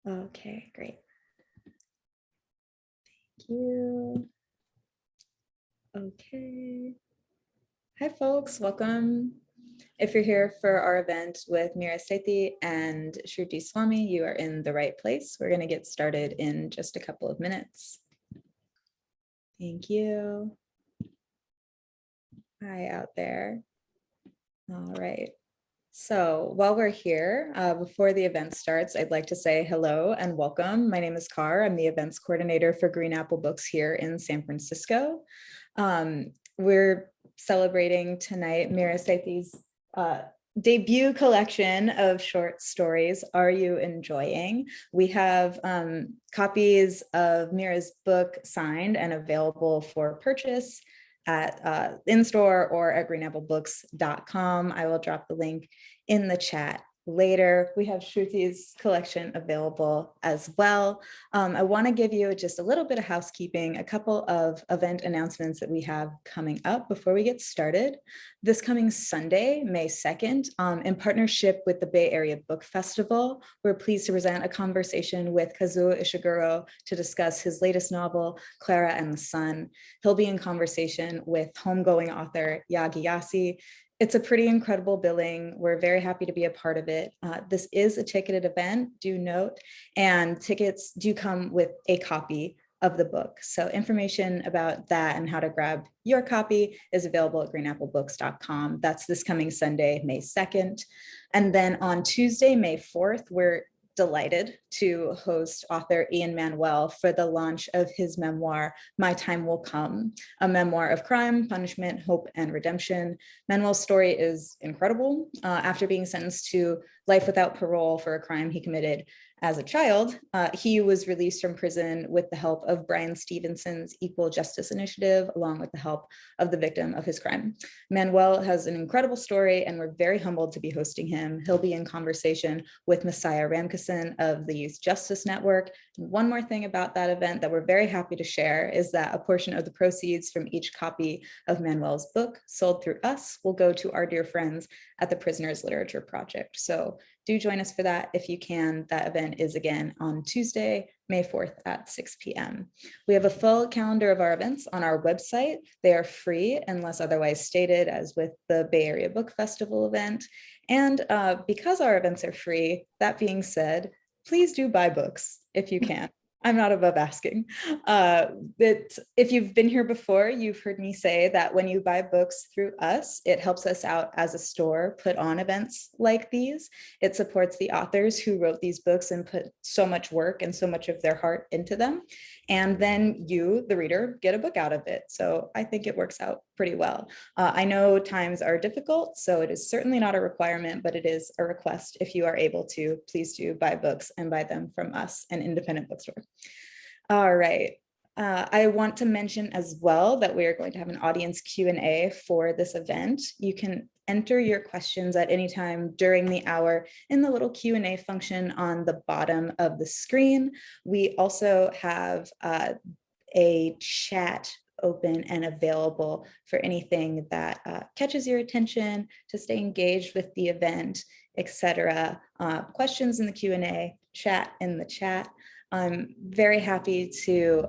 Okay, great. Thank you. Okay. Hi, folks. Welcome. If you're here for our event with Mira Sethi and Shruti Swamy, you are in the right place. We're going to get started in just a couple of minutes. Thank you. Hi out there. All right. So while we're here, before the event starts, I'd like to say hello and welcome. My name is Car. I'm the events coordinator for Green Apple Books here in San Francisco. We're celebrating tonight Mira Sethi's debut collection of short stories, Are You Enjoying? We have copies of Mira's book signed and available for purchase at in-store or at greenapplebooks.com. I will drop the link in the chat later. We have Shruti's collection available as well. I want to give you just a little bit of housekeeping, a couple of event announcements that we have coming up before we get started. This coming Sunday, May 2nd, in partnership with the Bay Area Book Festival, we're pleased to present a conversation with Kazuo Ishiguro to discuss his latest novel, Clara and the Sun. He'll be in conversation with homegoing author Yagi Yasi. It's a pretty incredible billing. We're very happy to be a part of it. This is a ticketed event, do note, and tickets do come with a copy of the book. So information about that and how to grab your copy is available at greenapplebooks.com. That's this coming Sunday, May 2nd. And then on Tuesday, May 4th, we're delighted to host author Ian Manuel for the launch of his memoir, My Time Will Come, a memoir of crime, punishment, hope, and redemption. Manuel's story is incredible. After being sentenced to life without parole for a crime he committed as a child, he was released from prison with the help of Brian Stevenson's Equal Justice Initiative, along with the help of the victim of his crime. Manuel has an incredible story, and we're very humbled to be hosting him. He'll be in conversation with Messiah Ramkisson of the Youth Justice Network. And one more thing about that event that we're very happy to share is that a portion of the proceeds from each copy of Manuel's book sold through us will go to our dear friends at the Prisoners Literature Project. So do join us for that if you can. That event is again on Tuesday, May 4th at 6 p.m. We have a full calendar of our events on our website. They are free unless otherwise stated, as with the Bay Area Book Festival event. And because our events are free, that being said, please do buy books if you can. I'm not above asking. That if you've been here before, you've heard me say that when you buy books through us, it helps us out as a store put on events like these. It supports the authors who wrote these books and put so much work and so much of their heart into them. And then you, the reader, get a book out of it. So I think it works out pretty well. I know times are difficult, so it is certainly not a requirement, but it is a request. If you are able to, please do buy books and buy them from us, an independent bookstore. All right. I want to mention as well that we are going to have an audience Q&A for this event. You can enter your questions at any time during the hour in the little Q&A function on the bottom of the screen. We also have a chat open and available for anything that catches your attention, to stay engaged with the event, etc. Questions in the Q&A, chat in the chat. I'm very happy to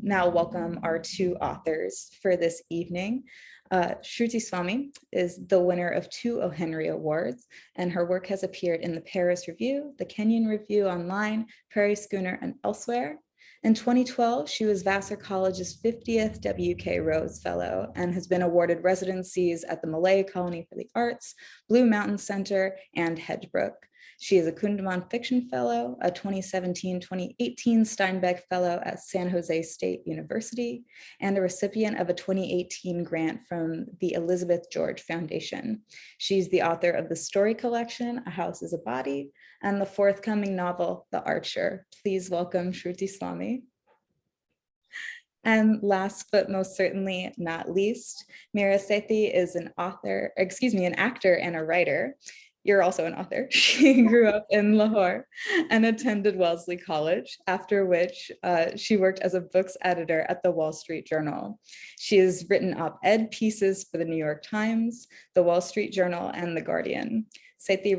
now welcome our two authors for this evening. Shruti Swamy is the winner of 2 O. Henry Awards, and her work has appeared in the Paris Review, the Kenyon Review Online, Prairie Schooner, and elsewhere. In 2012, she was Vassar College's 50th W.K. Rose Fellow and has been awarded residencies at the Malay Colony for the Arts, Blue Mountain Center, and Hedgebrook. She is a Kundiman Fiction Fellow, a 2017-2018 Steinbeck Fellow at San Jose State University, and a recipient of a 2018 grant from the Elizabeth George Foundation. She's the author of the story collection, A House is a Body, and the forthcoming novel, The Archer. Please welcome Shruti Swamy. And last but most certainly not least, Mira Sethi is an actor and a writer. You're also an author. She grew up in Lahore and attended Wellesley College, after which she worked as a books editor at the Wall Street Journal. She has written op-ed pieces for the New York Times, the Wall Street Journal, and The Guardian. Sethi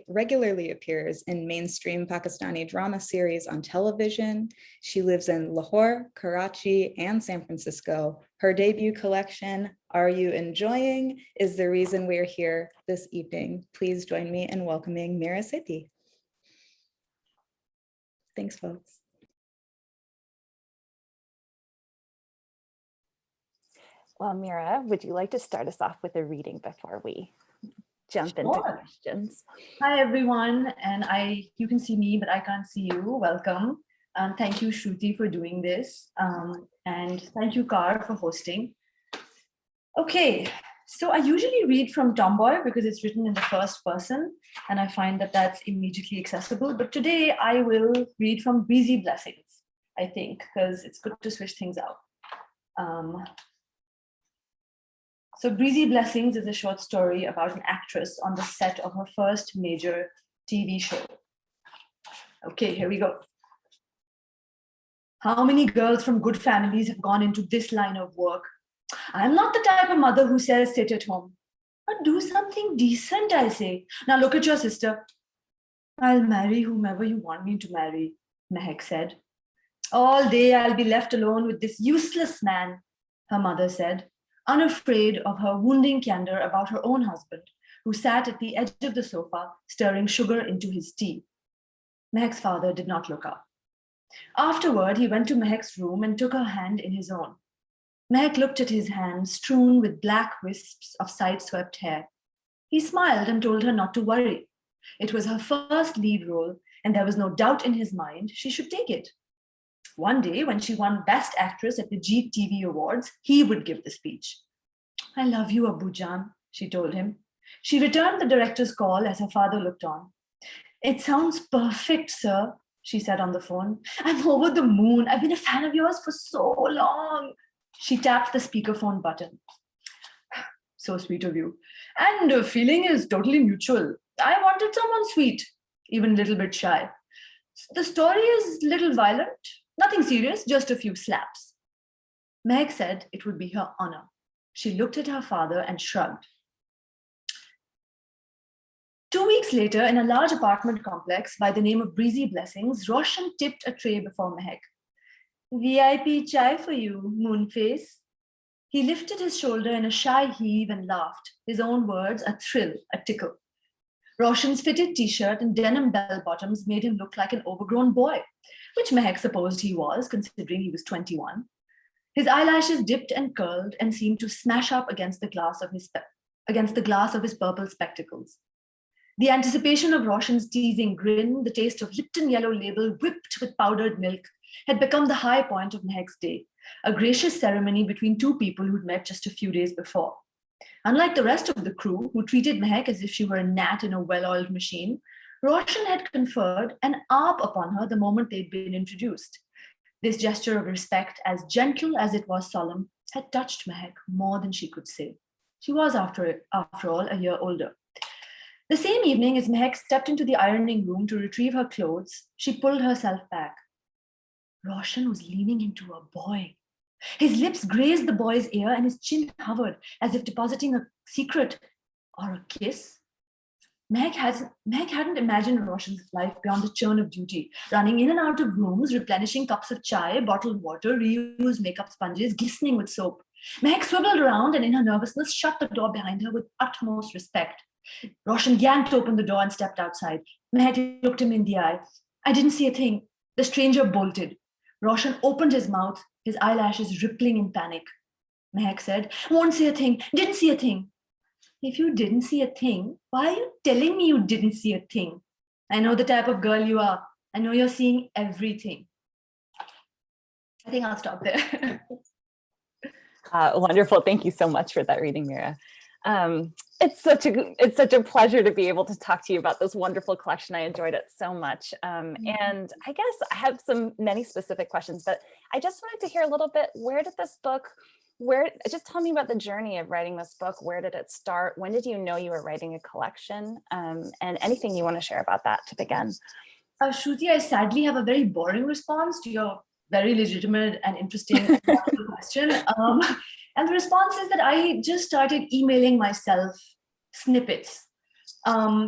regularly appears in mainstream Pakistani drama series on television. She lives in Lahore, Karachi, and San Francisco. Her debut collection, Are You Enjoying?, is the reason we're here this evening. Please join me in welcoming Mira Sethi. Thanks, folks. Well, Mira, would you like to start us off with a reading before we jump into questions? Hi, everyone. And you can see me, but I can't see you. Welcome. Thank you, Shruti, for doing this. And thank you, Kar, for hosting. Okay, so I usually read from Tomboy because it's written in the first person, and I find that that's immediately accessible. But today I will read from Breezy Blessings, I think, because it's good to switch things out. So Breezy Blessings is a short story about an actress on the set of her first major TV show. Okay, here we go. How many girls from good families have gone into this line of work? I'm not the type of mother who says sit at home. But do something decent, I say. Now look at your sister. I'll marry whomever you want me to marry, Mehak said. All day I'll be left alone with this useless man, her mother said, unafraid of her wounding candor about her own husband, who sat at the edge of the sofa, stirring sugar into his tea. Mehak's father did not look up. Afterward, he went to Mehak's room and took her hand in his own. Mehak looked at his hand, strewn with black wisps of side-swept hair. He smiled and told her not to worry. It was her first lead role, and there was no doubt in his mind she should take it. One day, when she won Best Actress at the Jeet TV Awards, he would give the speech. I love you, Abu Jan, she told him. She returned the director's call as her father looked on. It sounds perfect, sir, she said on the phone. I'm over the moon. I've been a fan of yours for so long. She tapped the speakerphone button. So sweet of you. And the feeling is totally mutual. I wanted someone sweet, even a little bit shy. The story is a little violent. Nothing serious, just a few slaps. Meg said it would be her honor. She looked at her father and shrugged. 2 weeks later, in a large apartment complex by the name of Breezy Blessings, Roshan tipped a tray before Mehak. VIP chai for you, Moonface. He lifted his shoulder in a shy heave and laughed, his own words a thrill, a tickle. Roshan's fitted t-shirt and denim bell-bottoms made him look like an overgrown boy, which Mehak supposed he was, considering he was 21. His eyelashes dipped and curled and seemed to smash up against the glass of his purple spectacles. The anticipation of Roshan's teasing grin, the taste of Lipton Yellow Label whipped with powdered milk, had become the high point of Mehak's day, a gracious ceremony between two people who'd met just a few days before. Unlike the rest of the crew, who treated Mehak as if she were a gnat in a well-oiled machine, Roshan had conferred an arp upon her the moment they'd been introduced. This gesture of respect, as gentle as it was solemn, had touched Mehak more than she could say. She was, after all, a year older. The same evening, as Mehak stepped into the ironing room to retrieve her clothes, she pulled herself back. Roshan was leaning into a boy. His lips grazed the boy's ear and his chin hovered as if depositing a secret or a kiss. Meg hadn't imagined Roshan's life beyond the churn of duty, running in and out of rooms, replenishing cups of chai, bottled water, reused makeup sponges, glistening with soap. Meg swiveled around and in her nervousness shut the door behind her with utmost respect. Roshan yanked open the door and stepped outside. Meg looked him in the eye. I didn't see a thing. The stranger bolted. Roshan opened his mouth, his eyelashes rippling in panic. Mehak said, won't see a thing, didn't see a thing. If you didn't see a thing, why are you telling me you didn't see a thing? I know the type of girl you are. I know you're seeing everything. I think I'll stop there. Wonderful. Thank you so much for that reading, Mira. It's such a pleasure to be able to talk to you about this wonderful collection. I enjoyed it so much. And I guess I have many specific questions, but I just wanted to hear a little bit, just tell me about the journey of writing this book. Where did it start? When did you know you were writing a collection? And anything you want to share about that to begin. Shruti, I sadly have a very boring response to your very legitimate and interesting question. And the response is that I just started emailing myself snippets.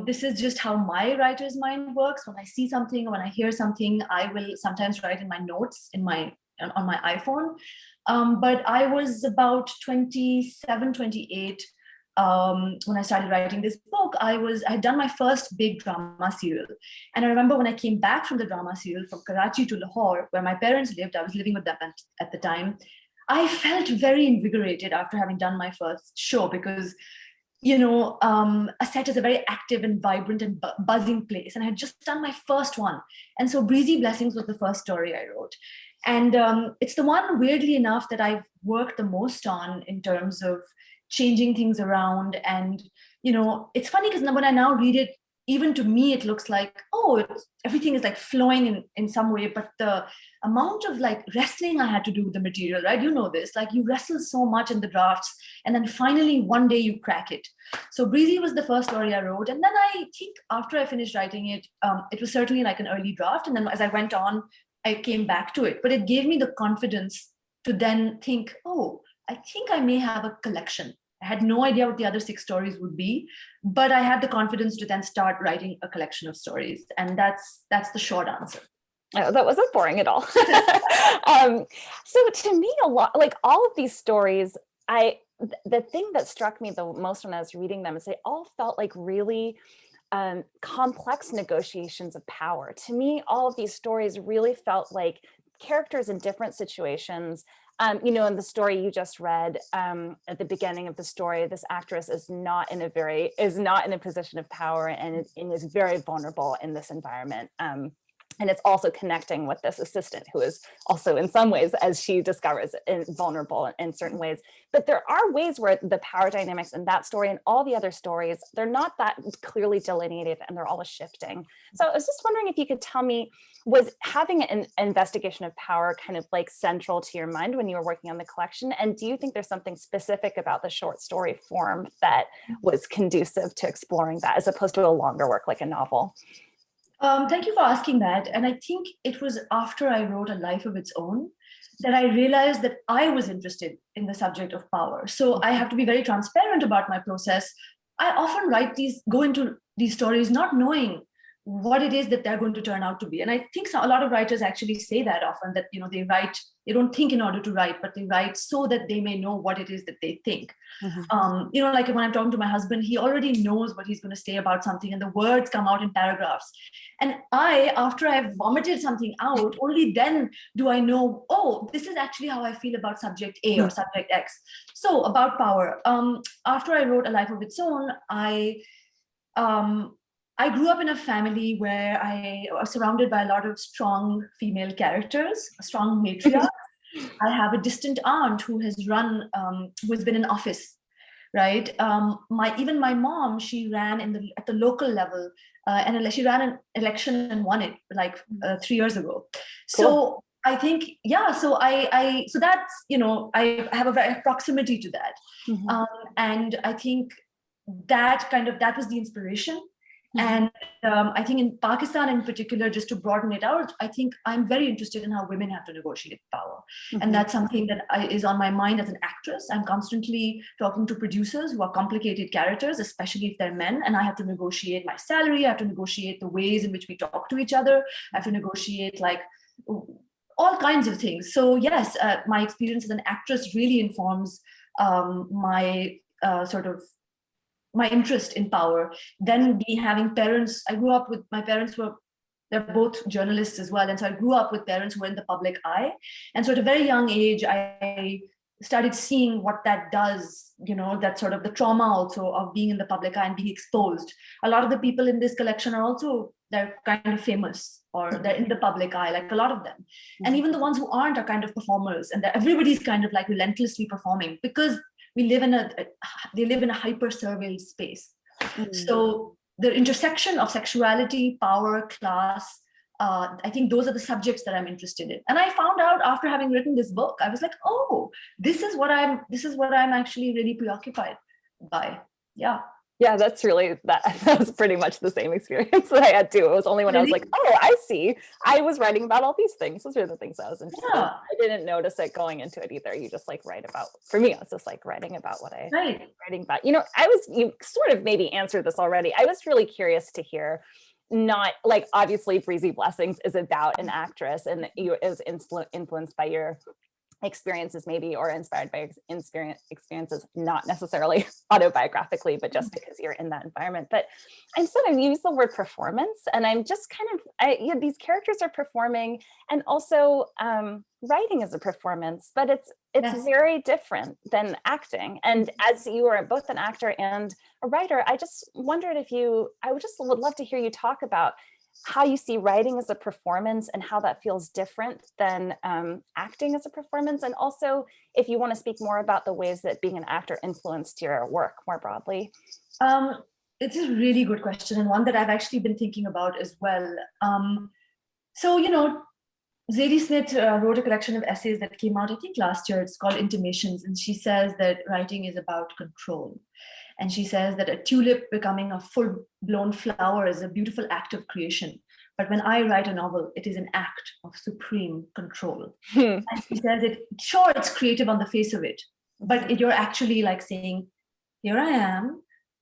This is just how my writer's mind works. When I see something, when I hear something, I will sometimes write in my notes on my iPhone. But I was about 27, 28 when I started writing this book. I had done my first big drama serial. And I remember when I came back from the drama serial from Karachi to Lahore, where my parents lived, I was living with them at the time. I felt very invigorated after having done my first show, because a set is a very active and vibrant and buzzing place. And I had just done my first one. And so Breezy Blessings was the first story I wrote. And it's the one, weirdly enough, that I've worked the most on in terms of changing things around. And, it's funny because when I now read it, even to me, it looks like, everything is like flowing in some way. But the amount of like wrestling I had to do with the material, right? You know this, like you wrestle so much in the drafts, and then finally one day you crack it. So Breezy was the first story I wrote. And then I think after I finished writing it, it was certainly like an early draft. And then as I went on, I came back to it. But it gave me the confidence to then think, I think I may have a collection. I had no idea what the other 6 stories would be, but I had the confidence to then start writing a collection of stories. And that's the short answer. Oh, that wasn't boring at all. So to me, a lot, like all of these stories, the thing that struck me the most when I was reading them is they all felt like really complex negotiations of power. To me, all of these stories really felt like characters in different situations. In the story you just read, at the beginning of the story, this actress is not in a position of power and is very vulnerable in this environment. And it's also connecting with this assistant who is also in some ways, as she discovers, vulnerable in certain ways. But there are ways where the power dynamics in that story and all the other stories, they're not that clearly delineated and they're always shifting. So I was just wondering if you could tell me, was having an investigation of power kind of like central to your mind when you were working on the collection? And do you think there's something specific about the short story form that was conducive to exploring that as opposed to a longer work like a novel? Thank you for asking that. And I think it was after I wrote A Life of Its Own that I realized that I was interested in the subject of power. So I have to be very transparent about my process. I often go into these stories not knowing what it is that they're going to turn out to be. And I think a lot of writers actually say that often, that they don't think in order to write, but they write so that they may know what it is that they think. Mm-hmm. Like when I'm talking to my husband, he already knows what he's going to say about something, and the words come out in paragraphs. And after I've vomited something out, only then do I know, this is actually how I feel about subject A or subject X. So about power, after I wrote A Life of Its Own, I grew up in a family where I was surrounded by a lot of strong female characters, strong matriarchs. I have a distant aunt who has been in office, right? My mom, she ran at the local level, and she ran an election and won it like 3 years ago. Cool. So I think, so so that's, I have a very proximity to that. Mm-hmm. And I think that was the inspiration. And I think in Pakistan in particular, just to broaden it out, I think I'm very interested in how women have to negotiate power. Mm-hmm. And that's something that is on my mind as an actress. I'm constantly talking to producers who are complicated characters, especially if they're men, and I have to negotiate my salary, I have to negotiate the ways in which we talk to each other, I have to negotiate like all kinds of things. So yes, my experience as an actress really informs my my interest in power. Then having parents, I grew up with my parents they're both journalists as well. And so I grew up with parents who were in the public eye. And so at a very young age, I started seeing what that does, that sort of the trauma also of being in the public eye and being exposed. A lot of the people in this collection they're kind of famous, or they're in the public eye, like a lot of them. And even the ones who aren't are kind of performers, and everybody's kind of like relentlessly performing, because they live in a hyper surveilled space. Mm-hmm. So the intersection of sexuality, power, class, I think those are the subjects that I'm interested in. And I found out after having written this book, I was like, this is what I'm actually really preoccupied by. Yeah. Yeah, that's really that was pretty much the same experience that I had too. It was only when I was Really? like, oh, I see. I was writing about all these things. Those are the things I was interested in. Yeah, I didn't notice it going into it either. You just like write about, for me, I was just like writing about what I right. writing about. You sort of maybe answered this already. I was really curious to hear, not like obviously Breezy Blessings is about an actress and you is influenced by your experiences maybe, or inspired by experiences, not necessarily autobiographically, but just because you're in that environment. But I'm sort of use the word performance, and I'm just kind of, these characters are performing, and also writing is a performance, but it's Yes. very different than acting. And as you are both an actor and a writer, I just wondered if I would love to hear you talk about how you see writing as a performance and how that feels different than acting as a performance. And also if you want to speak more about the ways that being an actor influenced your work more broadly. Um, it's a really good question, and one that I've actually been thinking about as well. So, Zadie Smith wrote a collection of essays that came out, I think, last year. It's called Intimations, and she says that writing is about control. And she says that a tulip becoming a full-blown flower is a beautiful act of creation. But when I write a novel, it is an act of supreme control. And she says sure, it's creative on the face of it, but you're actually like saying, here I am,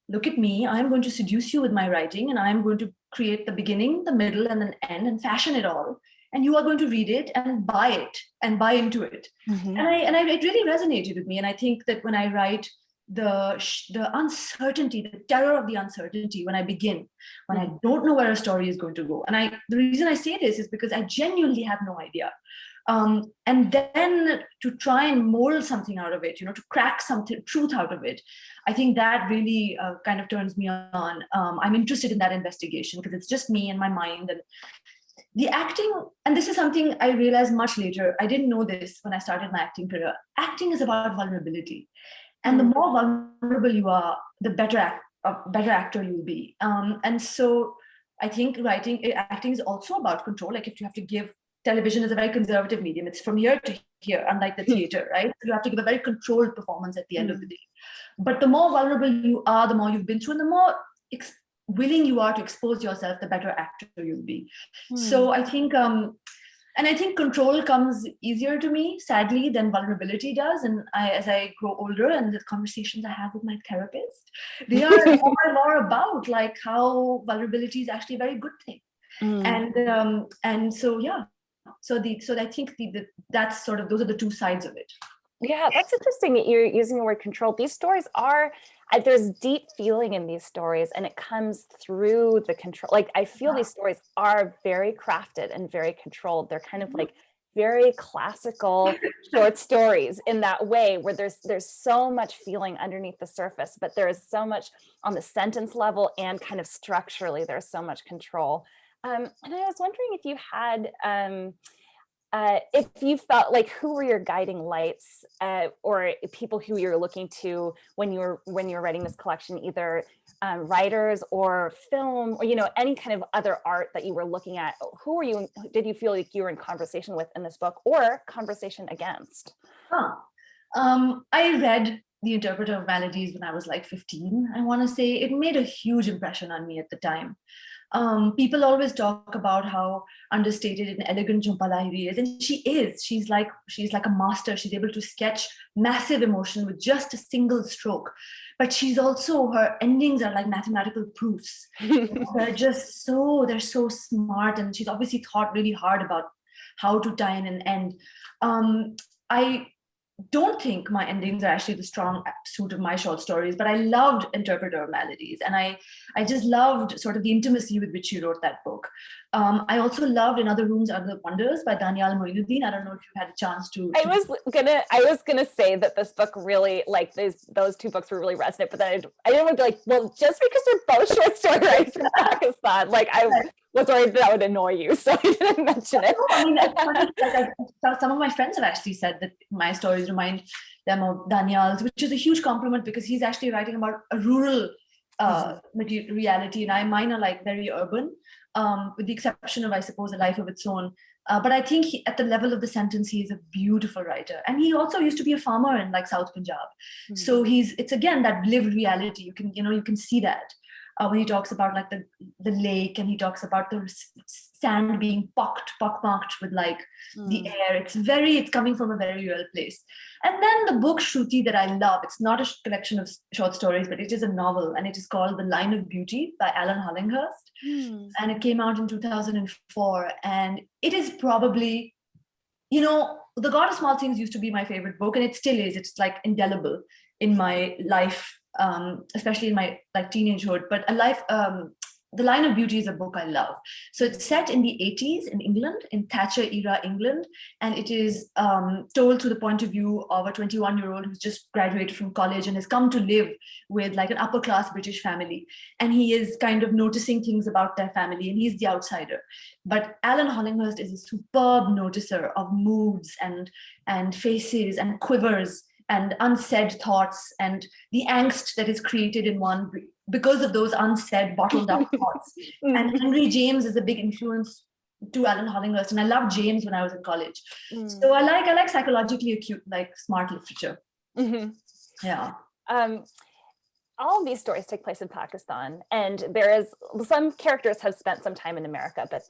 look at me, I'm going to seduce you with my writing, and I'm going to create the beginning, the middle, and an end, and fashion it all. And you are going to read it and buy it and buy into it. Mm-hmm. And it really resonated with me. And I think that when I write, the uncertainty, the terror of the uncertainty when I begin, when I don't know where a story is going to go. And the reason I say this is because I genuinely have no idea. And then to try and mold something out of it, to crack something, truth out of it, I think that really kind of turns me on. I'm interested in that investigation because it's just me and my mind. And the acting, and this is something I realized much later, I didn't know this when I started my acting career. Acting is about vulnerability. And the more vulnerable you are, the better actor you'll be. And so I think acting is also about control. Like if you have to give, television is a very conservative medium. It's from here to here, unlike the theater, right? You have to give a very controlled performance at the end of the day. But the more vulnerable you are, the more you've been through, and the more willing you are to expose yourself, the better actor you'll be. So I think, and I think control comes easier to me, sadly, than vulnerability does. And as I grow older, and the conversations I have with my therapist, they are more and more about like how vulnerability is actually a very good thing. And so yeah, so I think that's sort of, those are the two sides of it. Yeah, that's interesting that you're using the word control. These stories are, there's deep feeling in these stories, and it comes through the control. Like I feel these stories are very crafted and very controlled. They're kind of like very classical short stories in that way, where there's so much feeling underneath the surface, but there is so much on the sentence level, and kind of structurally, there's so much control. And I was wondering if you had, if you felt like, who were your guiding lights, or people who you're looking to when you're writing this collection, either writers or film, or any kind of other art that you were looking at? Who did you feel like you were in conversation with in this book, or conversation against? I read The Interpreter of Maladies when I was like 15. I want to say it made a huge impression on me at the time. People always talk about how understated and elegant Jhumpa Lahiri is, and she is. She's like a master. She's able to sketch massive emotion with just a single stroke. But she's also, her endings are like mathematical proofs. They're so smart, and she's obviously thought really hard about how to tie in an end. I don't think my endings are actually the strong suit of my short stories, but I loved Interpreter of Maladies, and I just loved sort of the intimacy with which she wrote that book. I also loved In Other Rooms, Other Wonders by Danielle Moinuddin. I don't know if you had a chance to. I was gonna say that this book really, like those two books were really resonant, but then I didn't want to be like, well, just because they're both short story writers from Pakistan, like I was worried that would annoy you, so I didn't mention it. No, I mean, it's funny, like some of my friends have actually said that my stories remind them of Daniel's, which is a huge compliment because he's actually writing about a rural reality, and mine are like very urban. with the exception of, I suppose, A Life of Its Own. But I think at the level of the sentence, he is a beautiful writer. And he also used to be a farmer in like South Punjab. Mhm. So it's again that lived reality. You can see that when he talks about like the lake, and he talks about the sand being pockmarked with like the air. It's coming from a very real place. And then the book Shruti that I love, it's not a collection of short stories, but it is a novel, and it is called The Line of Beauty by Alan Hollinghurst. And it came out in 2004. And it is probably, The God of Small Things used to be my favorite book, and it still is. It's like indelible in my life, especially in my like teenagehood. But The Line of Beauty is a book I love. So it's set in the 80s in England, in Thatcher era England, and it is told through the point of view of a 21-year-old who's just graduated from college and has come to live with like an upper class British family. And he is kind of noticing things about their family, and he's the outsider. But Alan Hollinghurst is a superb noticer of moods and faces and quivers and unsaid thoughts and the angst that is created in one because of those unsaid, bottled up thoughts. And Henry James is a big influence to Alan Hollinghurst, and I loved James when I was in college. So I like psychologically acute, like smart literature. Yeah. All of these stories take place in Pakistan, and there is some characters have spent some time in America, but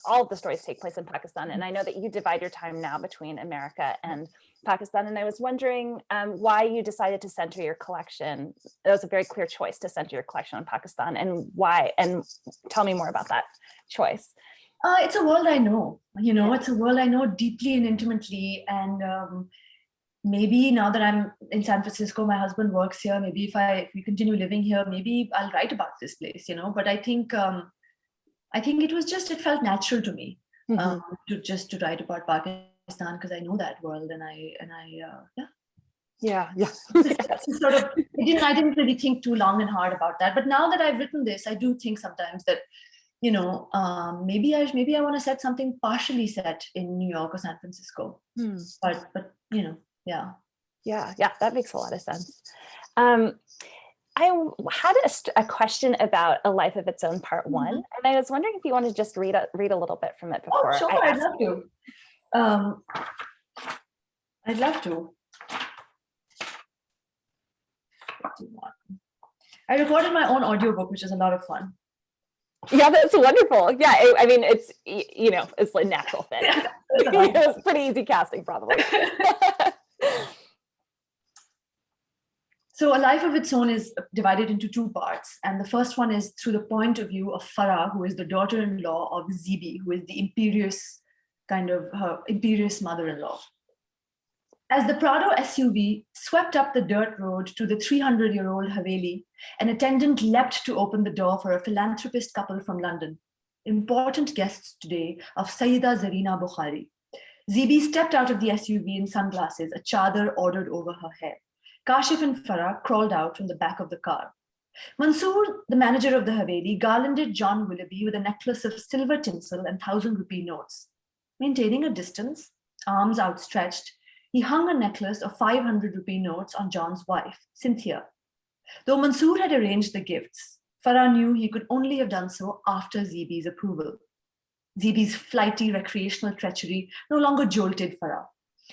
all of the stories take place in Pakistan. And I know that you divide your time now between America and Pakistan. And I was wondering why you decided to center your collection. It was a very clear choice to center your collection on Pakistan, and why, and tell me more about that choice. It's a world I know, it's a world I know deeply and intimately. And maybe now that I'm in San Francisco, my husband works here. Maybe if we continue living here, maybe I'll write about this place, But I think it felt natural to me to write about Pakistan, because I know that world, and Yeah. sort of, I didn't really think too long and hard about that. But now that I've written this, I do think sometimes that maybe I want to set something partially set in New York or San Francisco. But yeah, that makes a lot of sense. I had a question about A Life of Its Own Part 1, and I was wondering if you want to just read a little bit from it before. Oh, sure, I'd love to. I'd love to. I recorded my own audiobook, which is a lot of fun. Yeah, that's wonderful. Yeah, I mean, it's it's like natural fit. It's pretty easy casting, probably. So A Life of Its Own is divided into two parts. And the first one is through the point of view of Farah, who is the daughter-in-law of Zibi, who is the her imperious mother-in-law. As the Prado SUV swept up the dirt road to the 300-year-old Haveli, an attendant leapt to open the door for a philanthropist couple from London, important guests today of Sayyida Zarina Bukhari. Zibi stepped out of the SUV in sunglasses, a chadar ordered over her hair. Kashif and Farah crawled out from the back of the car. Mansoor, the manager of the Haveli, garlanded John Willoughby with a necklace of silver tinsel and 1,000-rupee notes. Maintaining a distance, arms outstretched, he hung a necklace of 500-rupee notes on John's wife, Cynthia. Though Mansoor had arranged the gifts, Farah knew he could only have done so after Zibi's approval. Zibi's flighty recreational treachery no longer jolted Farah.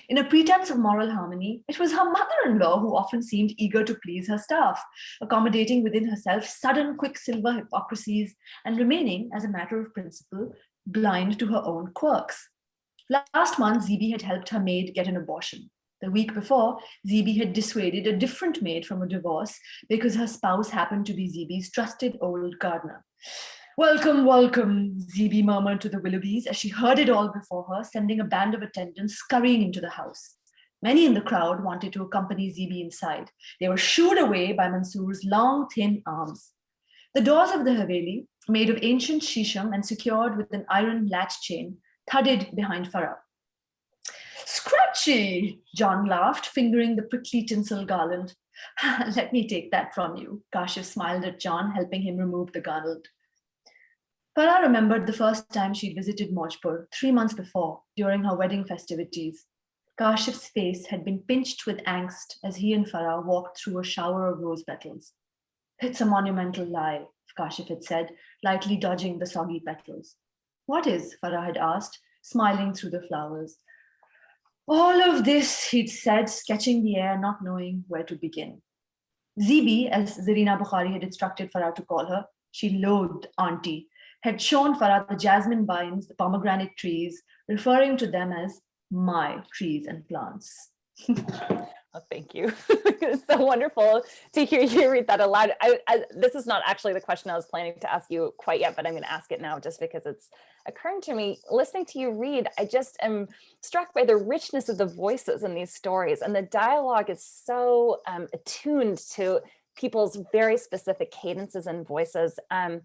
In a pretense of moral harmony, it was her mother-in-law who often seemed eager to please her staff, accommodating within herself sudden quicksilver hypocrisies and remaining, as a matter of principle, blind to her own quirks. Last month, Zibi had helped her maid get an abortion. The week before, Zibi had dissuaded a different maid from a divorce because her spouse happened to be Zibi's trusted old gardener. Welcome, welcome, Zibi murmured to the Willoughbys as she heard it all before her, sending a band of attendants scurrying into the house. Many in the crowd wanted to accompany Zibi inside. They were shooed away by Mansoor's long, thin arms. The doors of the Haveli, made of ancient shisham and secured with an iron latch chain, thudded behind Farah. Scratchy, John laughed, fingering the prickly tinsel garland. Let me take that from you, Kashif smiled at John, helping him remove the garland. Farah remembered the first time she'd visited Mojpur 3 months before, during her wedding festivities. Kashif's face had been pinched with angst as he and Farah walked through a shower of rose petals. It's a monumental lie, Kashif had said, lightly dodging the soggy petals. What is? Farah had asked, smiling through the flowers. All of this, he'd said, sketching the air, not knowing where to begin. Zibi, as Zarina Bukhari had instructed Farah to call her, she loathed Auntie, had shown Farah the jasmine vines, the pomegranate trees, referring to them as my trees and plants. Oh, thank you. It's so wonderful to hear you read that aloud. This is not actually the question I was planning to ask you quite yet, but I'm going to ask it now just because it's occurring to me. Listening to you read, I just am struck by the richness of the voices in these stories, and the dialogue is so attuned to people's very specific cadences and voices. And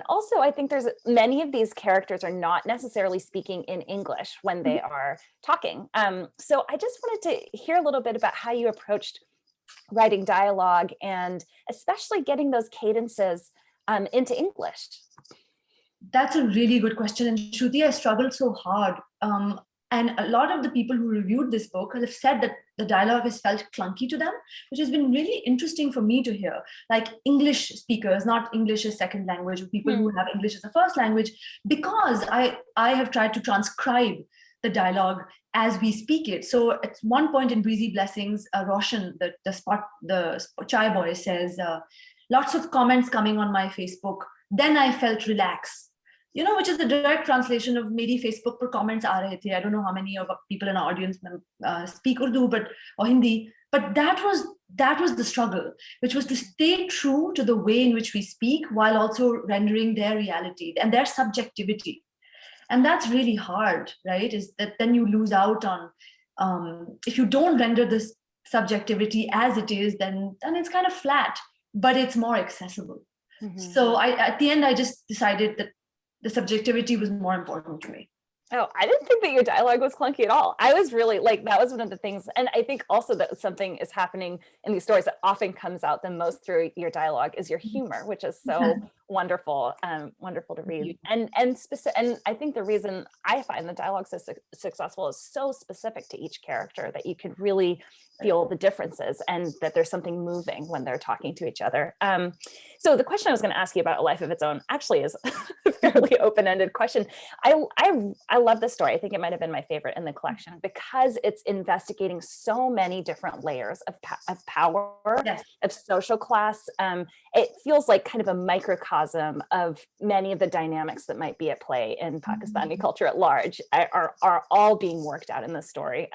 also, I think there's many of these characters are not necessarily speaking in English when they are talking. So I just wanted to hear a little bit about how you approached writing dialogue and especially getting those cadences into English. That's a really good question. And Shruti, I struggled so hard. And a lot of the people who reviewed this book have said that the dialogue has felt clunky to them, which has been really interesting for me to hear. Like English speakers, not English as second language, or people who have English as a first language, because I have tried to transcribe the dialogue as we speak it. So at one point in Breezy Blessings, Roshan, the chai boy, says, lots of comments coming on my Facebook. Then I felt relaxed. Which is the direct translation of "Meri Facebook per comments aa rahe the." I don't know how many of people in our audience speak Urdu or Hindi, but that was the struggle, which was to stay true to the way in which we speak while also rendering their reality and their subjectivity. And that's really hard, right? Is that then you lose out on, if you don't render this subjectivity as it is, then it's kind of flat, but it's more accessible. Mm-hmm. So at the end, I just decided that the subjectivity was more important to me. Oh, I didn't think that your dialogue was clunky at all. I was really that was one of the things. And I think also that something is happening in these stories that often comes out the most through your dialogue is your humor, which is so wonderful, wonderful to read. And I think the reason I find the dialogue so successful is so specific to each character that you can really feel the differences and that there's something moving when they're talking to each other. So the question I was going to ask you about A Life of Its Own actually is a fairly open-ended question. I love this story. I think it might have been my favorite in the collection because it's investigating so many different layers of power, yes, of social class. It feels like kind of a microcosm of many of the dynamics that might be at play in Pakistani culture at large are all being worked out in this story.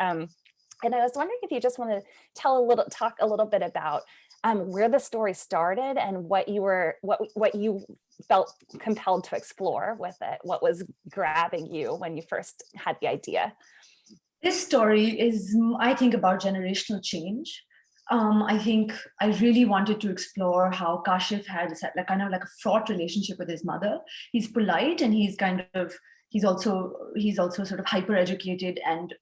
And I was wondering if you just want to talk a little bit about where the story started and what you felt compelled to explore with it. What was grabbing you when you first had the idea? This story is, I think, about generational change. I think I really wanted to explore how Kashif had kind of like a fraught relationship with his mother. He's polite and he's also sort of hyper educated and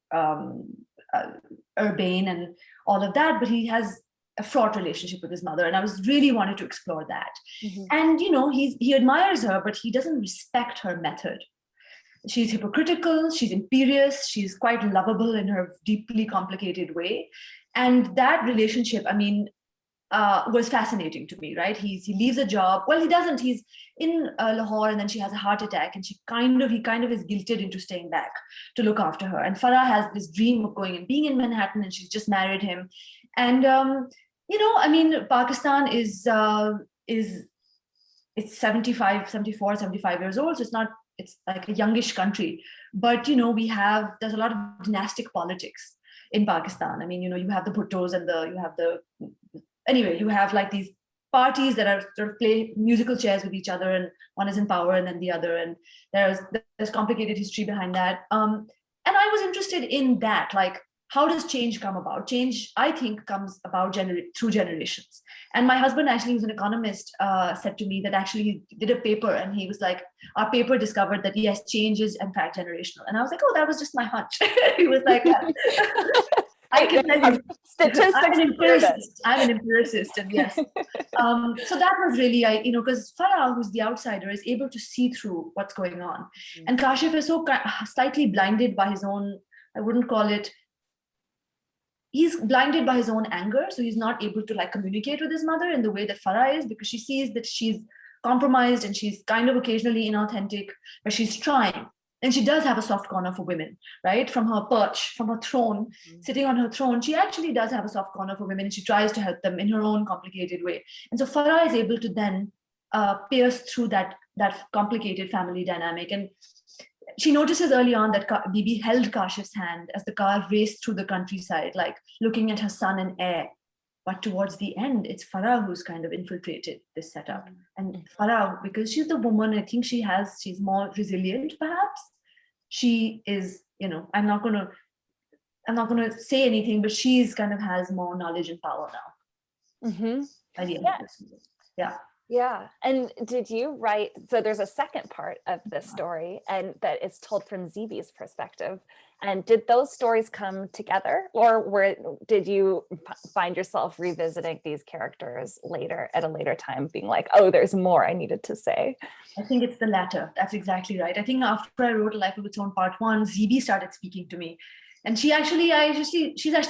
urbane and all of that, but he has a fraught relationship with his mother, and I was really wanted to explore that. Mm-hmm. And he admires her, but he doesn't respect her method. She's hypocritical, she's imperious, she's quite lovable in her deeply complicated way, and that relationship, was fascinating to me, right? He leaves a job. Well, he doesn't. He's in Lahore, and then she has a heart attack, and he kind of is guilted into staying back to look after her. And Farah has this dream of going and being in Manhattan, and she's just married him. And Pakistan is it's 74 years old, so it's like a youngish country. But there's a lot of dynastic politics in Pakistan. You have the Bhuttos and you have like these parties that are sort of play musical chairs with each other, and one is in power and then the other, and there's complicated history behind that. And I was interested in that, like, how does change come about? Change, I think, comes about through generations. And my husband, actually, who's an economist, said to me that actually he did a paper, and he was like, our paper discovered that yes, change is in fact generational. And I was like, oh, that was just my hunch. He was like, I can tell you, statistics. I'm an empiricist, and yes. So that was really, because Farah, who's the outsider, is able to see through what's going on, and Kashif is so slightly blinded by his own. I wouldn't call it. He's blinded by his own anger, so he's not able to communicate with his mother in the way that Farah is, because she sees that she's compromised and she's kind of occasionally inauthentic, but she's trying. And she does have a soft corner for women, right? From her perch, from her throne, sitting on her throne, she actually does have a soft corner for women and she tries to help them in her own complicated way. And so Farah is able to then pierce through that complicated family dynamic. And she notices early on that Bibi held Kashif's hand as the car raced through the countryside, like looking at her son and heir. But towards the end, it's Farah who's kind of infiltrated this setup. And Farah, because she's the woman, I think she's more resilient, perhaps. She is, I'm not gonna say anything, but she's kind of has more knowledge and power now. Mm-hmm. By the end of this movie. Yeah. Yeah. And did you write, so there's a second part of this story and that is told from Zibi's perspective. And did those stories come together or did you find yourself revisiting these characters later at a later time being like, oh, there's more I needed to say? I think it's the latter. That's exactly right. I think after I wrote A Life of Its Own Part 1, Zibi started speaking to me. And she's actually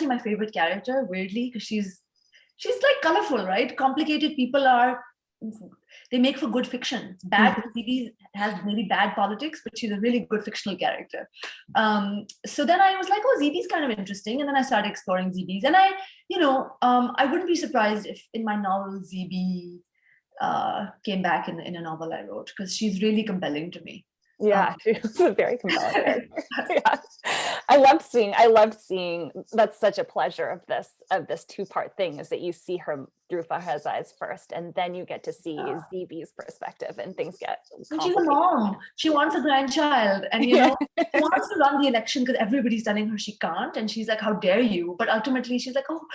my favorite character, weirdly, because she's like colorful, right? Complicated people they make for good fiction. It's bad. Zibi has maybe bad politics, but she's a really good fictional character. So then I was like, oh, Zibi's kind of interesting. And then I started exploring Zibi's. And I wouldn't be surprised if in my novel, Zibi came back in a novel I wrote, because she's really compelling to me. Yeah, she was a very compelling character. Yeah. I loved seeing that's such a pleasure of this two-part thing is that you see her through Farah's eyes first and then you get to see Zibi's perspective and things get complicated. She's a mom. She wants a grandchild and she wants to run the election because everybody's telling her she can't and she's like, how dare you? But ultimately she's like, oh,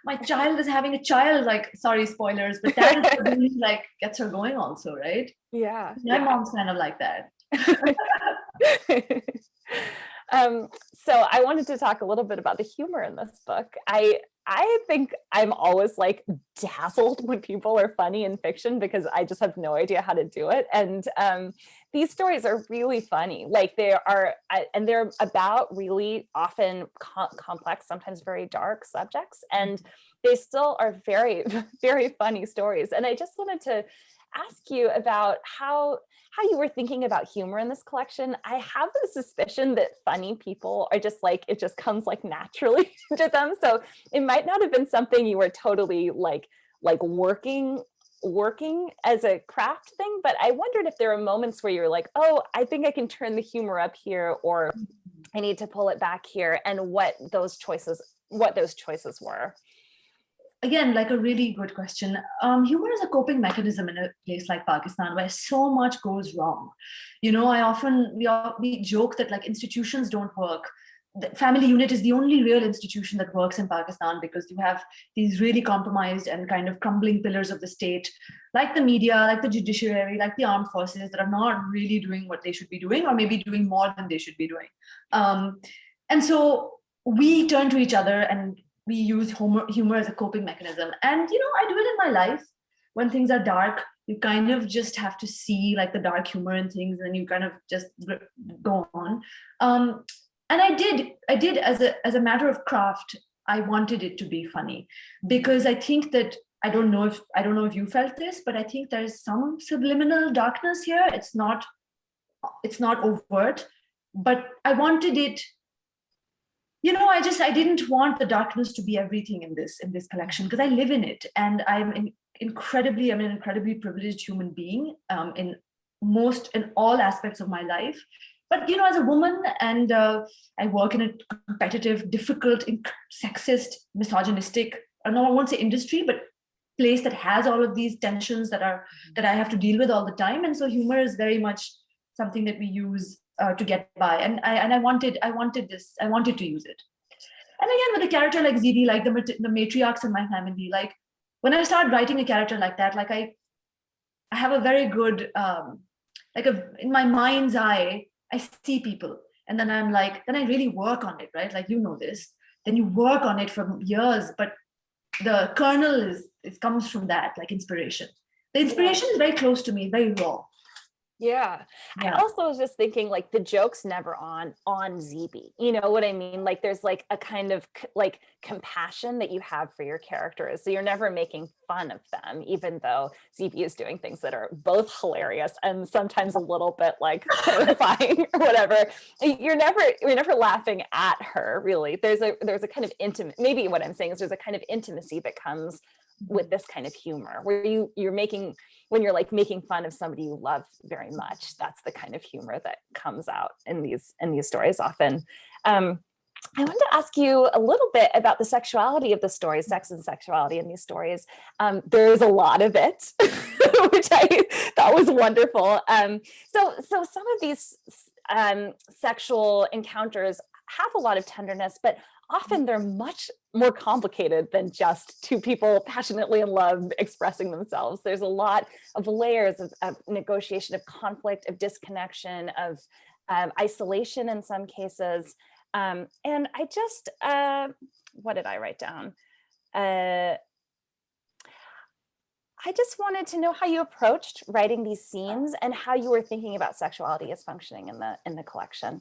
my child is having a child, like, sorry, spoilers, but that is what really like gets her going also, right? Yeah. My mom's kind of like that. So I wanted to talk a little bit about the humor in this book. I think I'm always like dazzled when people are funny in fiction because I just have no idea how to do it. And these stories are really funny. Like they are, and they're about really often complex, sometimes very dark subjects. And they still are very, very funny stories. And I just wanted to ask you about how you were thinking about humor in this collection. I have the suspicion that funny people are just like, it just comes like naturally to them. So it might not have been something you were totally like working as a craft thing, but I wondered if there are moments where you're like, oh, I think I can turn the humor up here, or I need to pull it back here, and what those choices were. Again, like a really good question. Humor is a coping mechanism in a place like Pakistan where so much goes wrong. We joke that like institutions don't work. The family unit is the only real institution that works in Pakistan because you have these really compromised and kind of crumbling pillars of the state, like the media, like the judiciary, like the armed forces that are not really doing what they should be doing, or maybe doing more than they should be doing. And so we turn to each other and we use humor as a coping mechanism. And, I do it in my life. When things are dark, you kind of just have to see like the dark humor in things and you kind of just go on. And I did as a matter of craft, I wanted it to be funny because I think that, I don't know if you felt this, but I think there's some subliminal darkness here. It's not overt, but I wanted it, I didn't want the darkness to be everything in this collection because I live in it and I'm an incredibly privileged human being in all aspects of my life. But, as a woman and I work in a competitive, difficult, sexist, misogynistic, I won't say industry, but place that has all of these tensions that I have to deal with all the time. And so humor is very much something that we use to get by. And I wanted to use it. And again, with a character like Zibi, like the matriarchs in my family, like when I start writing a character like that, like I have a very good, in my mind's eye, I see people. And then I'm like, then I really work on it, right? Like, this, then you work on it for years, but the kernel comes from that, like inspiration. The inspiration is very close to me, very raw. Yeah. I Yeah. also was just thinking like the joke's never on ZB. You know what I mean? Like there's like a kind of like compassion that you have for your characters. So you're never making fun of them, even though ZB is doing things that are both hilarious and sometimes a little bit like horrifying or whatever. You're never laughing at her, really. There's a kind of intimate, maybe what I'm saying is there's a kind of intimacy that comes with this kind of humor where you're making, when you're like making fun of somebody you love very much. That's the kind of humor that comes out in these stories often. I wanted to ask you a little bit about the sexuality of the stories, sex and sexuality in these stories. There's a lot of it, which I thought was wonderful. So some of these sexual encounters have a lot of tenderness, but often they're much more complicated than just two people passionately in love expressing themselves. There's a lot of layers of negotiation, of conflict, of disconnection, of isolation in some cases. And I just, what did I write down? I just wanted to know how you approached writing these scenes and how you were thinking about sexuality as functioning in the collection.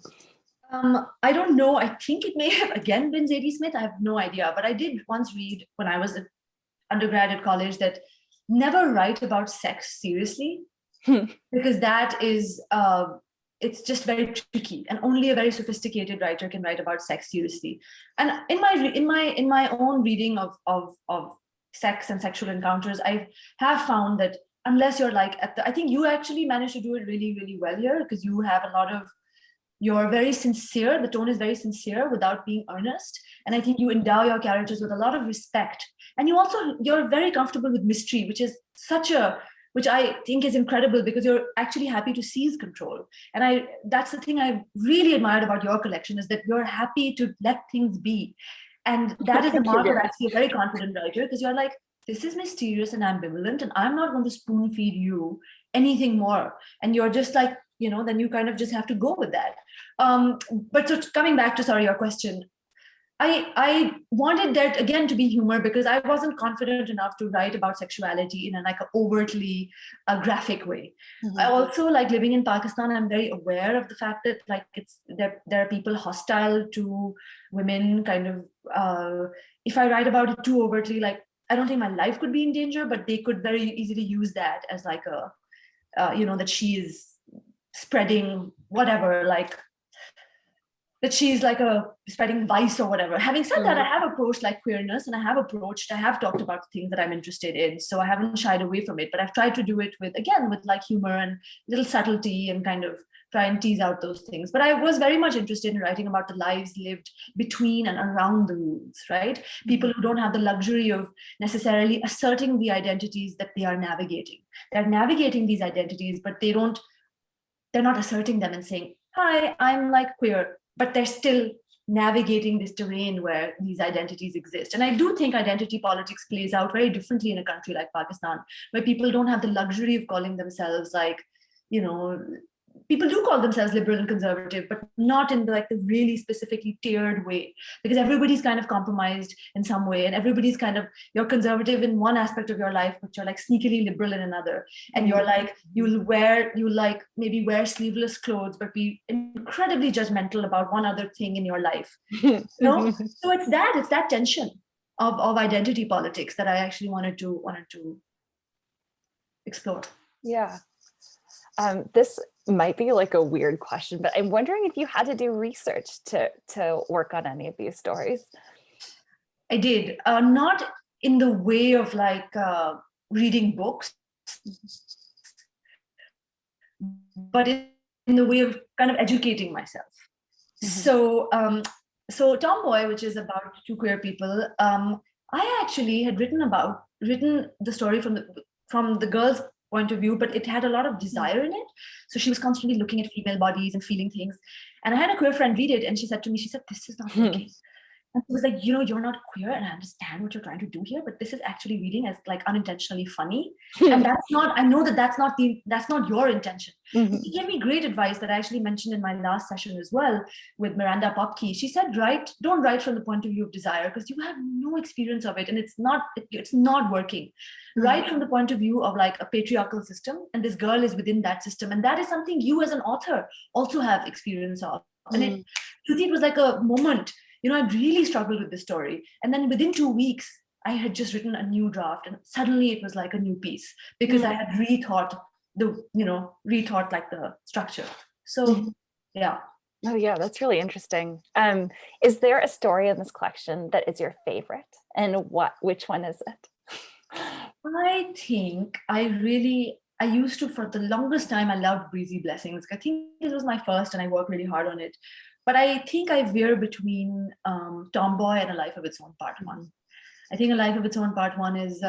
I don't know. I think it may have again been Zadie Smith. I have no idea. But I did once read when I was an undergrad at college that never write about sex seriously, because that is it's just very tricky, and only a very sophisticated writer can write about sex seriously. And in my own reading of sex and sexual encounters, I have found that unless you're like I think you actually managed to do it really, really well here, because you have a lot of, you're very sincere, the tone is very sincere without being earnest, and I think you endow your characters with a lot of respect, and you're very comfortable with mystery, which I think is incredible, because you're actually happy to seize control. And that's the thing I really admired about your collection, is that you're happy to let things be, and that is a mark of actually a very confident writer, because you're like, this is mysterious and ambivalent, and I'm not going to spoon feed you anything more, and you're just like, then you kind of just have to go with that. But so coming back to, sorry, your question, I wanted that again to be humor, because I wasn't confident enough to write about sexuality in like an overtly graphic way. Mm-hmm. I also, like, living in Pakistan, I'm very aware of the fact that like there are people hostile to women, kind of if I write about it too overtly, like, I don't think my life could be in danger, but they could very easily use that as like a that she is spreading whatever, like that she's like a spreading vice or whatever. Having said that, I have approached like queerness, and I have talked about the things that I'm interested in. So I haven't shied away from it, but I've tried to do it with like humor and little subtlety, and kind of try and tease out those things. But I was very much interested in writing about the lives lived between and around the rules, right? People who don't have the luxury of necessarily asserting the identities that they are navigating. They're navigating these identities, but they're not asserting them and saying, hi, I'm like queer, but they're still navigating this terrain where these identities exist. And I do think identity politics plays out very differently in a country like Pakistan, where people don't have the luxury of calling themselves like, people do call themselves liberal and conservative, but not in like the really specifically tiered way, because everybody's kind of compromised in some way, and everybody's kind of, you're conservative in one aspect of your life, but you're like sneakily liberal in another. And you're like, you like maybe wear sleeveless clothes, but be incredibly judgmental about one other thing in your life. So it's that tension of identity politics that I actually wanted to explore. Yeah. This might be like a weird question, but I'm wondering if you had to do research to work on any of these stories. I did, not in the way of like reading books, but in the way of kind of educating myself. So Tomboy, which is about two queer people, I actually had written the story from the girl's point of view, but it had a lot of desire in it. So she was constantly looking at female bodies and feeling things. And I had a queer friend read it, and she said to me, this is not working. And it was like, you're not queer, and I understand what you're trying to do here, but this is actually reading as like unintentionally funny. And that's not, I know that that's not your intention. She gave me great advice that I actually mentioned in my last session as well with Miranda Popke. She said, don't write from the point of view of desire, because you have no experience of it, and it's not working. Write from the point of view of like a patriarchal system, and this girl is within that system, and that is something you as an author also have experience of. And it was like a moment, I really struggled with this story, and then within 2 weeks I had just written a new draft, and suddenly it was like a new piece, because I had rethought like the structure. So yeah. Oh yeah, that's really interesting. Is there a story in this collection that is your favorite, and which one is it? I think I used to, for the longest time, I loved Breezy Blessings. I think this was my first, and I worked really hard on it. But I think I veer between Tomboy and A Life of Its Own Part 1. I think A Life of Its Own Part 1 is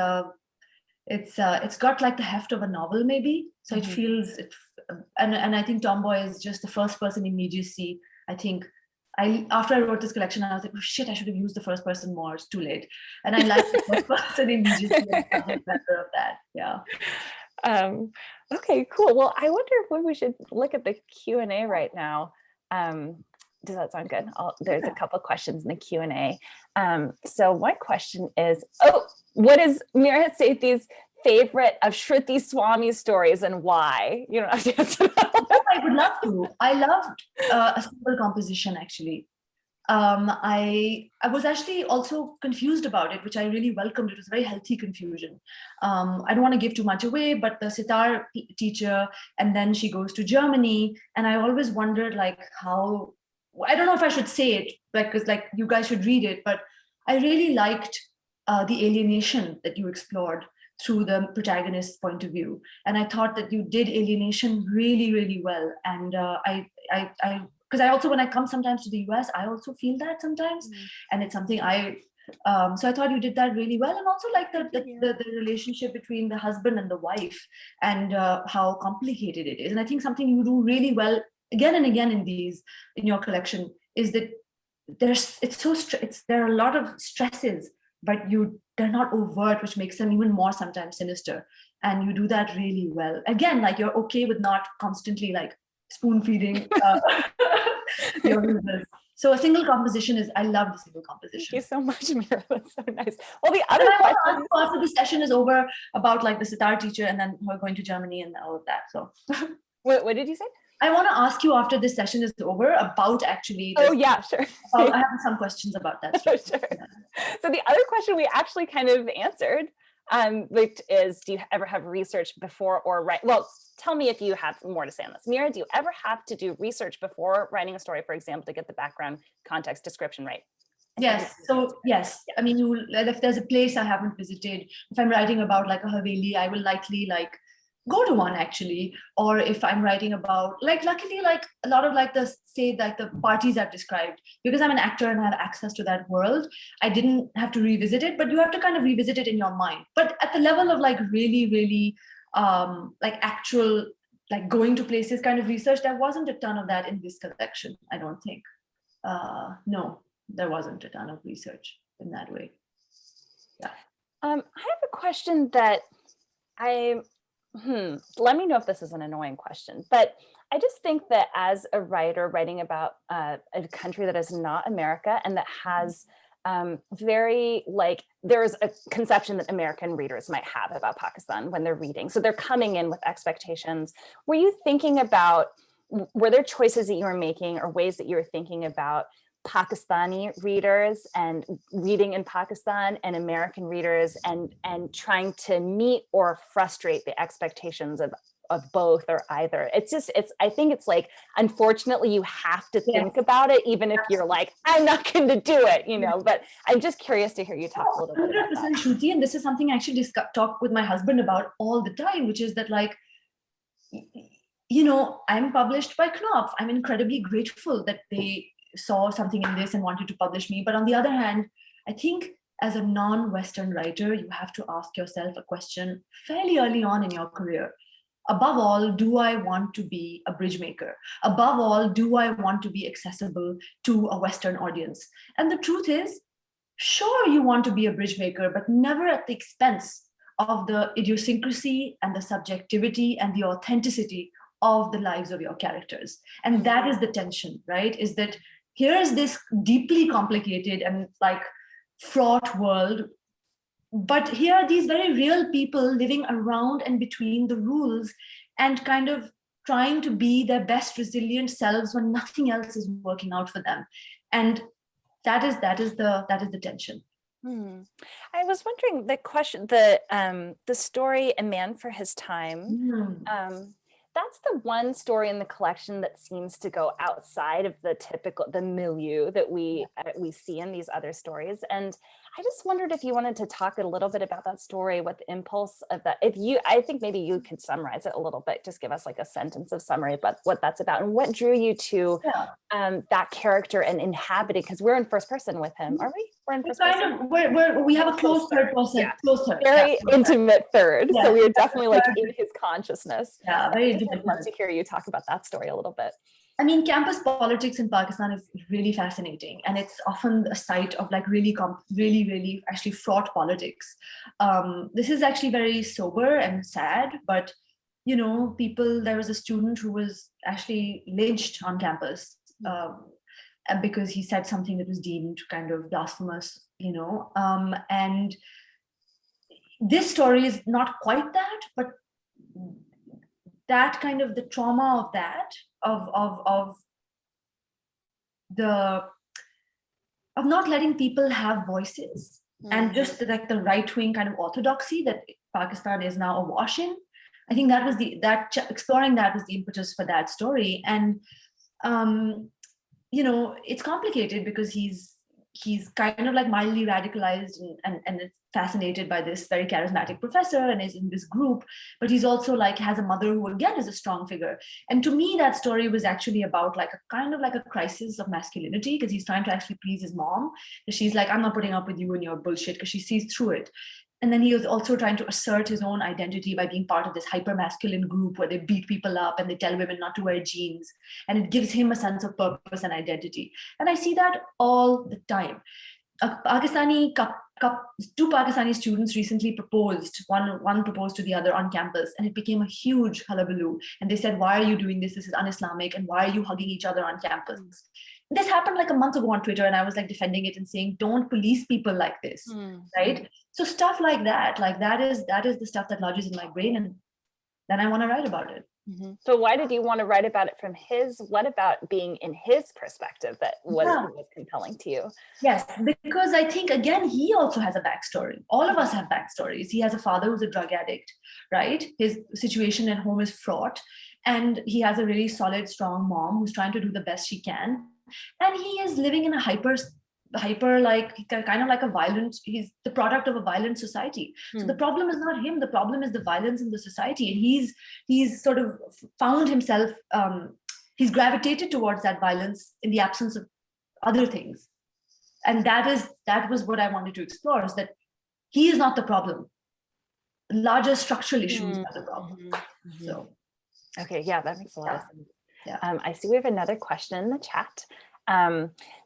it's got like the heft of a novel, maybe. So it feels it, and I think Tomboy is just the first person immediacy. I think after I wrote this collection, I was like, oh shit, I should have used the first person more. It's too late. And I like the first person immediacy and subject matter of that. Yeah. Okay, cool. Well, I wonder if we should look at the Q&A right now. Does that sound good? There's a couple questions in the Q&A. So one question is, what is Mira Sethi's favorite of Shruti Swamy's stories, and why? You don't have to answer that. I would love to. I loved a simple composition, actually. I was actually also confused about it, which I really welcomed. It was a very healthy confusion. I don't want to give too much away, but the sitar teacher, and then she goes to Germany, and I always wondered like how, I don't know if I should say it, because like you guys should read it, but I really liked the alienation that you explored through the protagonist's point of view. And I thought that you did alienation really, really well. And because I also, when I come sometimes to the US, I also feel that sometimes. And it's something so I thought you did that really well. And also like the relationship between the husband and the wife, and how complicated it is. And I think something you do really well again and again in your collection is that there are a lot of stresses, but they're not overt, which makes them even more sometimes sinister. And you do that really well. Again, like you're okay with not constantly like spoon feeding your readers. So a single composition I love the single composition. Thank you so much, Mira. That's so nice. Well, the other question, after the session is over, about like the sitar teacher, and then we're going to Germany and all of that. So what did you say? I want to ask you after this session is over about actually. Yeah, sure. I have some questions about that. Sure. So the other question we actually kind of answered, which is, do you ever have research before or write? Well, tell me if you have more to say on this. Mira, do you ever have to do research before writing a story, for example, to get the background, context, description right? Yes. So yes, I mean, if there's a place I haven't visited, if I'm writing about like a Haveli, I will likely like go to one actually. Or if I'm writing about like, luckily, like a lot of like the parties I've described, because I'm an actor and I have access to that world, I didn't have to revisit it, but you have to kind of revisit it in your mind. But at the level of like really, really like actual, like going to places kind of research, there wasn't a ton of that in this collection, I don't think. No, there wasn't a ton of research in that way. Yeah. I have a question that let me know if this is an annoying question, but I just think that as a writer writing about a country that is not America, and that has very like, there's a conception that American readers might have about Pakistan when they're reading. So they're coming in with expectations. Were there choices that you were making, or ways that you were thinking about Pakistani readers and reading in Pakistan, and American readers, and trying to meet or frustrate the expectations of both or either? I think it's like, unfortunately, you have to think about it, even if you're like, I'm not going to do it, but I'm just curious to hear you talk a little bit about that. 100% Shruti, and this is something I actually talk with my husband about all the time, which is that like, I'm published by Knopf. I'm incredibly grateful that they saw something in this and wanted to publish me. But on the other hand, I think as a non-Western writer, you have to ask yourself a question fairly early on in your career. above all, do I want to be a bridge maker? Above all, do I want to be accessible to a Western audience? And the truth is, sure, you want to be a bridge maker, but never at the expense of the idiosyncrasy and the subjectivity and the authenticity of the lives of your characters. And that is the tension, right? Is that here is this deeply complicated and like fraught world, but here are these very real people living around and between the rules and kind of trying to be their best resilient selves when nothing else is working out for them. And that is the tension. I was wondering the story A Man for His Time. That's the one story in the collection that seems to go outside of the milieu that we see in these other stories. And I just wondered if you wanted to talk a little bit about that story, what the impulse of that, I think maybe you could summarize it a little bit, just give us like a sentence of summary about what that's about and what drew you to that character and inhabiting, because we're in first person with him, are we? We're in first person. We have a close third person, close third. Very intimate third. Yeah. So we are definitely like in his consciousness. Yeah, very intimate. I'd love to hear you talk about that story a little bit. I mean, campus politics in Pakistan is really fascinating, and it's often a site of like really actually fraught politics. This is actually very sober and sad, but you know, there was a student who was actually lynched on campus because he said something that was deemed kind of blasphemous, you know, and this story is not quite that, but that kind of the trauma of that, of not letting people have voices and just like the right-wing kind of orthodoxy that Pakistan is now awash in. I think that was exploring that was the impetus for that story. And you know, it's complicated because he's kind of like mildly radicalized and it's fascinated by this very charismatic professor and is in this group, but he's also like has a mother who again is a strong figure. And to me, that story was actually about like a kind of like a crisis of masculinity, because he's trying to actually please his mom. She's like, I'm not putting up with you and your bullshit, because she sees through it. And then he was also trying to assert his own identity by being part of this hyper-masculine group where they beat people up and they tell women not to wear jeans. And it gives him a sense of purpose and identity. And I see that all the time. Two Pakistani students recently proposed. One proposed to the other on campus, and it became a huge hullabaloo. And they said, why are you doing this? This is un-Islamic. And why are you hugging each other on campus? This happened like a month ago on Twitter, and I was like defending it and saying, don't police people like this, right? So stuff like that is the stuff that lodges in my brain, and then I want to write about it. So why did you want to write about it from what about being in his perspective that was compelling to you? Yes, because I think, again, he also has a backstory. All of us have backstories. He has a father who's a drug addict, right? His situation at home is fraught, and he has a really solid, strong mom who's trying to do the best she can. And he is living in a hyper like kind of like a violent, he's the product of a violent society. So the problem is not him, the problem is the violence in the society. And he's sort of found himself, he's gravitated towards that violence in the absence of other things. And that was what I wanted to explore, is that he is not the problem. Larger structural issues are the problem. So okay, yeah, that makes a lot of sense. Yeah. I see we have another question in the chat.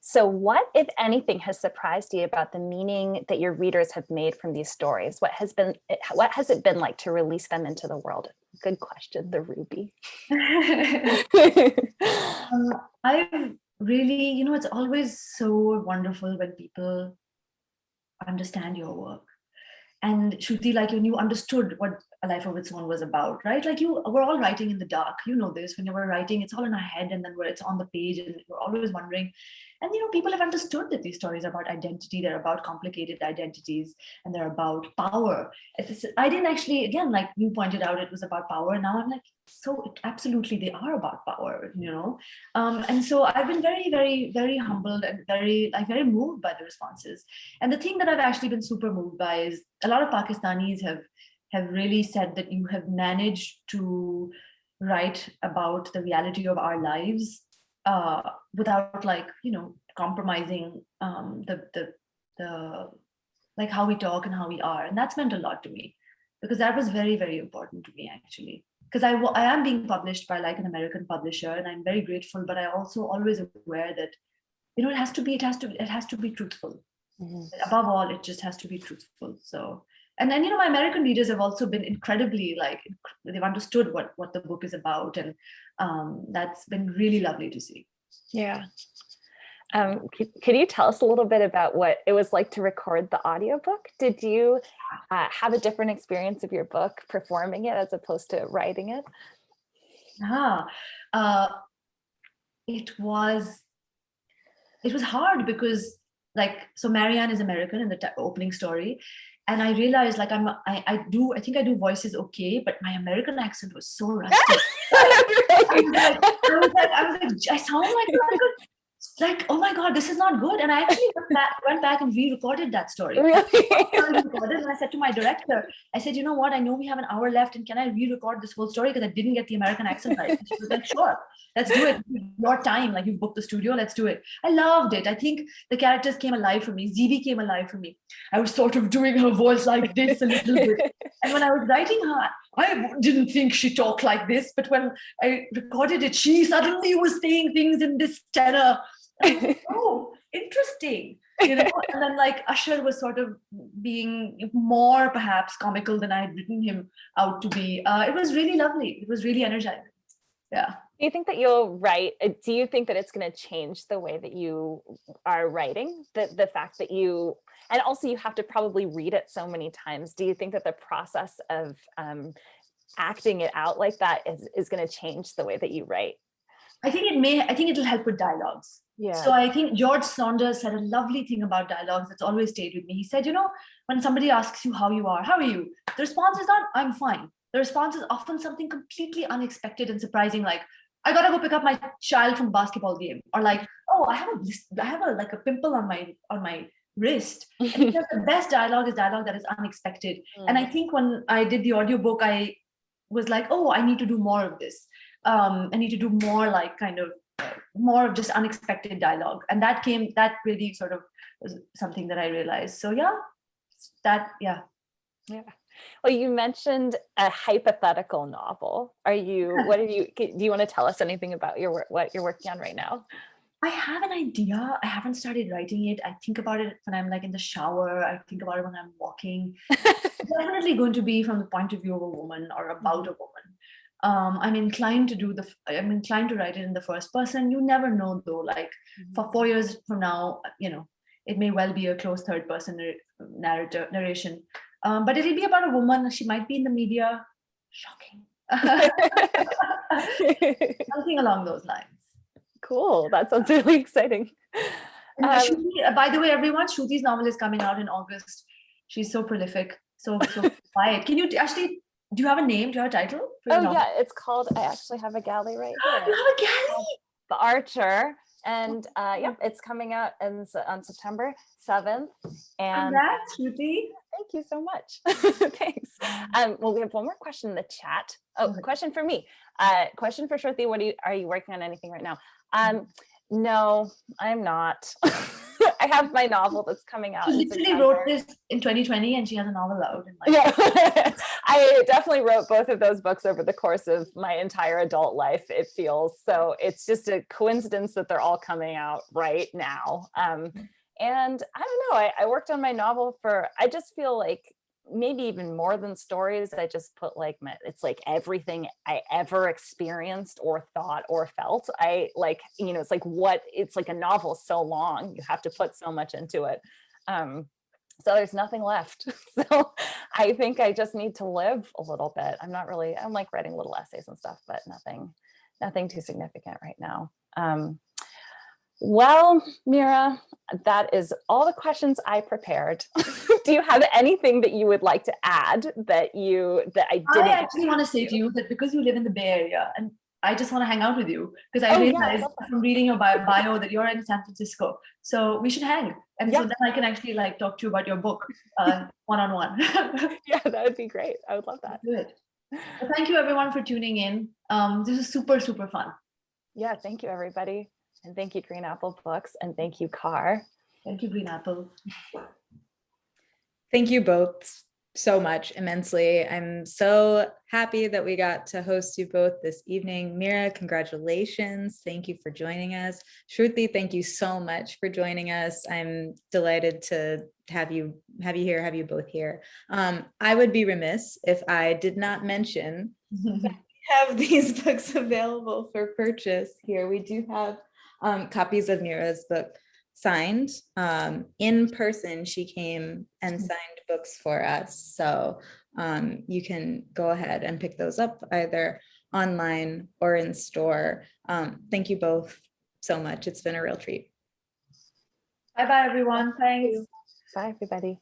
So what, if anything, has surprised you about the meaning that your readers have made from these stories? What has it been like to release them into the world? Good question, the Ruby. I've really, you know, it's always so wonderful when people understand your work. And Shruti, like when you understood what A Life of Its Own was about, right? Like we're all writing in the dark. You know this, when you were writing, it's all in our head, and then it's on the page, and we're always wondering. And you know, people have understood that these stories are about identity, they're about complicated identities, and they're about power. I didn't actually, again, like you pointed out, it was about power. Now I'm like, so absolutely, they are about power, you know. And so I've been very, very, very humbled and very moved by the responses. And the thing that I've actually been super moved by is a lot of Pakistanis have really said that you have managed to write about the reality of our lives without, like, you know, compromising the like how we talk and how we are. And that's meant a lot to me. because that was very, very important to me actually. Because I am being published by like an American publisher, and I'm very grateful. But I also always aware that it has to be truthful. Above all, it just has to be truthful. So, and then my American readers have also been incredibly they've understood what the book is about, and that's been really lovely to see. Yeah. Could you tell us a little bit about what it was like to record the audiobook? Did you have a different experience of your book performing it as opposed to writing it? It was hard because so Marianne is American in the opening story, and I realized I think I do voices okay, but my American accent was so rusty. I sound like, oh my God, this is not good. And I actually went back and re-recorded that story. Really? And I said to my director, I said, you know what? I know we have an hour left, and can I re-record this whole story because I didn't get the American accent right? And she was like, sure, let's do it. Your time, like you've booked the studio, let's do it. I loved it. I think the characters came alive for me. Zivi came alive for me. I was sort of doing her voice like this a little bit. And when I was writing her, I didn't think she talked like this, but when I recorded it, she suddenly was saying things in this tenor. Oh, interesting. And then Usher was sort of being more perhaps comical than I had written him out to be. It was really lovely. It was really energizing. Yeah. Do you think that do you think that it's going to change the way that you are writing? The fact that and also you have to probably read it so many times. Do you think that the process of acting it out like that is going to change the way that you write? I think it'll help with dialogues. Yeah. So I think George Saunders said a lovely thing about dialogues that's always stayed with me. He said, when somebody asks you how are you? The response is not, I'm fine. The response is often something completely unexpected and surprising, like, I gotta go pick up my child from basketball game, or oh, I have a pimple on my wrist. And the best dialogue is dialogue that is unexpected. And I think when I did the audiobook, I was like, oh, I need to do more of this. I need to do more more of just unexpected dialogue. And that really sort of was something that I realized. So yeah. Well, you mentioned a hypothetical novel. Do you want to tell us anything about what you're working on right now? I have an idea. I haven't started writing it. I think about it when I'm in the shower. I think about it when I'm walking. It's definitely going to be from the point of view of a woman or about a woman. I'm inclined to write it in the first person. You never know though, for 4 years from now, it may well be a close third person narration. But it'll be about a woman. She might be in the media. Shocking. Something along those lines. Cool. That sounds really exciting. Shruti, by the way, everyone, Shruti's novel is coming out in August. She's so prolific. So quiet. Can you actually, do you have a name? Do you have a title? Yeah, it's called, I actually have a galley right here. You have a galley? The Archer. And it's coming out on September 7th. And congrats, Shruti. Thank you so much. Thanks. Well, we have one more question in the chat. Oh, question for me. Question for Shruti. Are you working on anything right now? No, I'm not. I have my novel that's coming out. She literally wrote this in 2020 and she has a novel out. Yeah, I definitely wrote both of those books over the course of my entire adult life, it feels. So it's just a coincidence that they're all coming out right now. And I don't know, I worked on my novel I just feel like maybe even more than stories, I just put it's everything I ever experienced or thought or felt. It's like a novel so long, you have to put so much into it. So there's nothing left. So I think I just need to live a little bit. I'm writing little essays and stuff, but nothing too significant right now. Well, Mira, that is all the questions I prepared. Do you have anything that you would like to add that I didn't? I actually want to say to you that because you live in the Bay Area, and I just want to hang out with you because I realized from reading your bio that you're in San Francisco. So we should hang. And so then I can actually talk to you about your book one-on-one. Yeah, that would be great. I would love that. Good. Well, thank you everyone for tuning in. This is super, super fun. Yeah, thank you everybody. And thank you, Green Apple Books, and thank you, Car. Thank you, Green Apple. Thank you both. so much immensely. I'm so happy that we got to host you both this evening. Mira, congratulations. Thank you for joining us. Shruti, thank you so much for joining us. I'm delighted to have you here, have you both here. I would be remiss if I did not mention have these books available for purchase here. We do have copies of Mira's book signed in person. She came and signed books for us. So you can go ahead and pick those up either online or in store. Thank you both so much. It's been a real treat. Bye-bye, everyone. Thanks. Bye, everybody.